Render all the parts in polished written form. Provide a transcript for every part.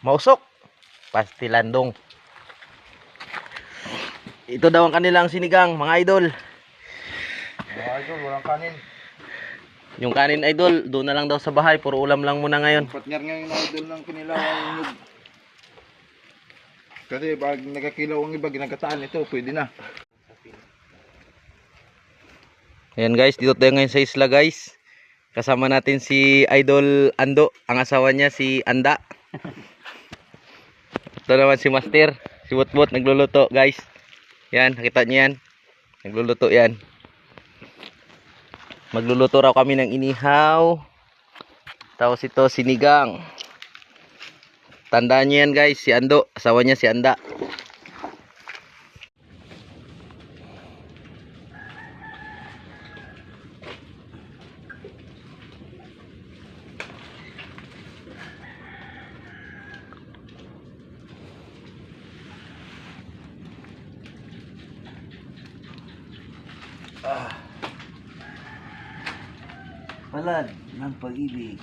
mausok. Pastilandong. Ito daw ang kanilang sinigang, mga idol. Mga idol, walang kanin. Yung kanin idol, doon na lang daw sa bahay. Puro ulam lang muna ngayon. Partner ngayon idol ng kanilaw ang inyog. Kasi pag nagkakilaw ang iba, ginagataan ito, pwede na. Ayan guys, dito tayo ngayon sa isla guys. Kasama natin si Idol Ando, ang asawa niya si Anda. Ito naman si Master, si Butbut nagluluto guys. Yan, nakita niyo yan. Nagluluto yan. Magluluto raw kami ng inihaw. Tapos ito sinigang. Tandaan niyo yan guys, si Ando, asawa niya si Anda. Palad ng pag-ibig.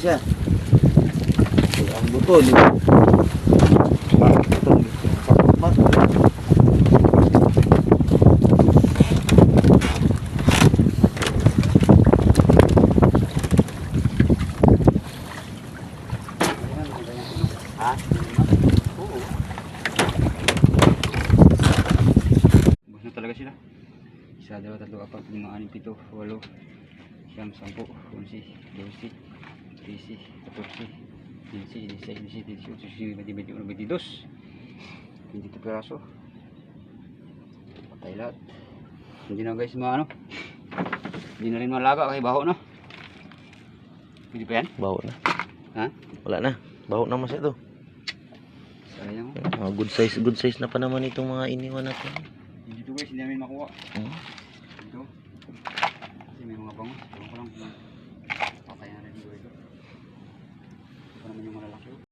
Siya. Ang butol. Ha? Oo. Bus na talaga sila. 1, 2, 3, 4, 5, 6, 7, 8, 9, 10, 11, 12, 13, 14, 15, 16, 17, 18, 19, 20, 21, 22. 22 piraso. Patay lahat. Hindi na guys maano. Hindi na rin malaga kasi baho na. Pwede pa yan? Baho na. Ha? Wala na. Baho na mas ito. Sayang. Good size na pa naman itong mga iniwan natin. Dito guys, hindi namin makuha. Dito. Kasi may mga bangus. Ewan ko lang kung patay na rin dito. Ito naman yung malalaki.